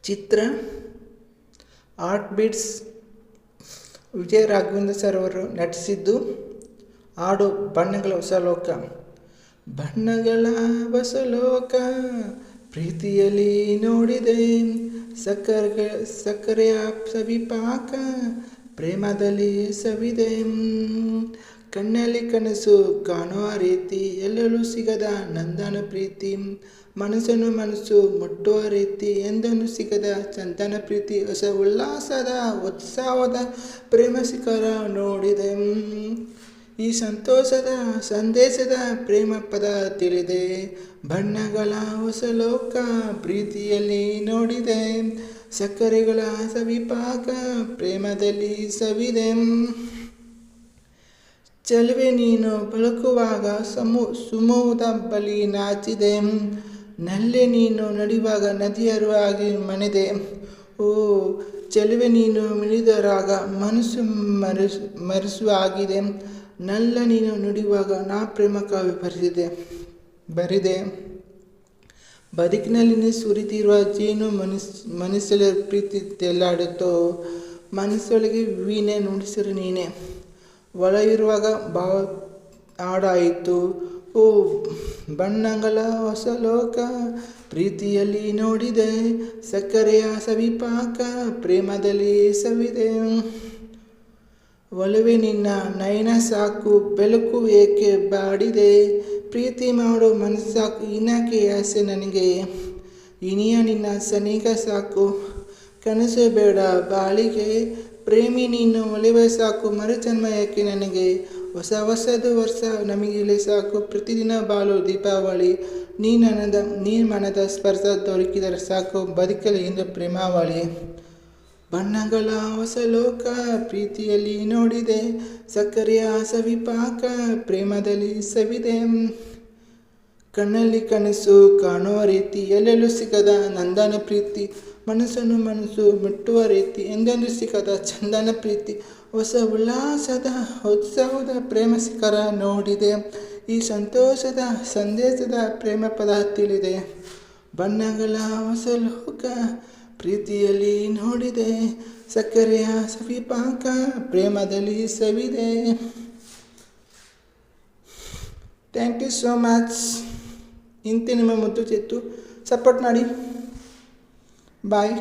ಚಿತ್ರ art beats ವಿಜಯ Raghavendra sir ಅವರು ನಟಿಸಿದ್ದು. ಹಾಡು ಬಣ್ಣಗಳ ಹೊಸ ಲೋಕ. ಬಣ್ಣಗಳ ಹೊಸ ಲೋಕ ಪ್ರೀತಿಯಲ್ಲಿ ನೋಡಿದೆ, ಸಕ್ಕರೆಯ ಸವಿಪಾಕ ಪ್ರೇಮದಲ್ಲಿ ಸವಿದೆ. ಕಣ್ಣಲ್ಲಿ ಕನಸು ಕಾಣುವ ರೀತಿ, ಎಲ್ಲೆಲ್ಲೂ ಸಿಗದ ನಂದನ ಪ್ರೀತಿ. ಮನಸ್ಸನ್ನು ಮನಸ್ಸು ಮುಟ್ಟುವ ರೀತಿ, ಎಂದನು ಸಿಗದ ಚಂದನ ಪ್ರೀತಿ. ಹೊಸ ಉಲ್ಲಾಸದ ಉತ್ಸವದ ಪ್ರೇಮ ಶಿಖರ ನೋಡಿದೆ. ಈ ಸಂತೋಷದ ಸಂದೇಶದ ಪ್ರೇಮ ಪದ ತಿಳಿದೆ. ಬಣ್ಣಗಳ ಹೊಸ ಲೋಕ ಪ್ರೀತಿಯಲ್ಲಿ ನೋಡಿದೆ, ಸಕ್ಕರೆಗಳ ಸವಿಪಾಕ ಪ್ರೇಮದಲ್ಲಿ ಸವಿದೆ. ಚೆಲುವೆ ನೀನು ಬಳುಕುವಾಗ ಸುಮೋದ ಬಳಿ ನಾಚಿದೆ, ನಲ್ಲೆ ನೀನು ನಡೆಯುವಾಗ ನದಿಯರುವಾಗಿ ಮನೆದೆ. ಓ ಚೆಲುವೆ ನೀನು ಮಿಳಿದರಾಗ ಮನಸ್ಸು ಮರೆಸುವಾಗಿದೆ, ನಲ್ಲ ನೀನು ನುಡಿಯುವಾಗ ನಾ ಪ್ರೇಮ ಕಾವ್ಯ ಬರಿದೆ. ಬದುಕಿನಲ್ಲಿ ಸುರಿತಿರುವ ಜೇನು ಮನಸ್ಸಲ್ಲಿ ಪ್ರೀತಿ ತೆಲ್ಲಾಡುತ್ತೋ, ಮನಸ್ಸೊಳಗೆ ವೀಣೆ ನುಡಿಸಿರು ನೀನೆ. ಒಳಗಿರುವಾಗ ಭಾವ ಹಾಡಾಯಿತು. ಓ ಬಣ್ಣಗಳ ಹೊಸ ಲೋಕ ಪ್ರೀತಿಯಲ್ಲಿ ನೋಡಿದೆ, ಸಕ್ಕರೆಯ ಸವಿಪಾಕ ಪ್ರೇಮದಲ್ಲಿ ಸವಿದೆ. ಒಲವೇ ನಿನ್ನ ನಯನ ಸಾಕು, ಬೆಳಕು ಏಕೆ ಬಾಡಿದೆ. ಪ್ರೀತಿ ಮಾಡೋ ಮನಸ್ಸಾಕು, ಇನಕ್ಕೆ ಆಸೆ ನನಗೆ. ಇನಿಯ ನಿನ್ನ ಸನಿಗ ಸಾಕು, ಕನಸು ಬೇಡ ಬಾಳಿಗೆ. ಪ್ರೇಮಿ ನೀನು ಒಲಿವೆ ಸಾಕು, ಮರುಜನ್ಮ ಯಾಕೆ ನನಗೆ. ಹೊಸದು ವರ್ಷ ನಮಗಿಲೆ ಸಾಕು, ಪ್ರತಿದಿನ ಬಾಳು ದೀಪಾವಳಿ. ನೀ ಮನದ ಸ್ಪರ್ಶ ದೊರಕಿದರೆ ಸಾಕು, ಬದುಕಲಿ ಎಂದು ಪ್ರೇಮಾವಳಿ. ಬಣ್ಣಗಳ ಹೊಸ ಲೋಕ ಪ್ರೀತಿಯಲ್ಲಿ ನೋಡಿದೆ, ಸಕ್ಕರೆಯ ಸವಿಪಾಕ ಪ್ರೇಮದಲ್ಲಿ ಸವಿದೆ. ಕಣ್ಣಲ್ಲಿ ಕನಸು ಕಾಣುವ ರೀತಿ, ಎಲ್ಲೆಲ್ಲೂ ಸಿಗದ ನಂದನ ಪ್ರೀತಿ. ಮನಸ್ಸನ್ನು ಮನಸ್ಸು ಮುಟ್ಟುವ ರೀತಿ, ಎಂದೆಂದು ಸಿಗದ ಚಂದನ ಪ್ರೀತಿ. ಹೊಸ ಉಲ್ಲಾಸದ ಉತ್ಸವದ ಪ್ರೇಮ ಶಿಖರ ನೋಡಿದೆ. ಈ ಸಂತೋಷದ ಸಂದೇಶದ ಪ್ರೇಮ ಪದ ತಿಳಿದೆ. ಬಣ್ಣಗಳ ಹೊಸ ಲೋಕ ಪ್ರೀತಿಯಲ್ಲಿ ನೋಡಿದೆ, ಸಕ್ಕರೆಯ ಸವಿಪಾಕ ಪ್ರೇಮದಲ್ಲಿ ಸವಿದೆ. Thank you so much. ಇಂತೆ ನಿಮ್ಮ ಮುದ್ದು ಚಿತ್ತು. ಸಪೋರ್ಟ್ ಮಾಡಿ. ಬಾಯ್.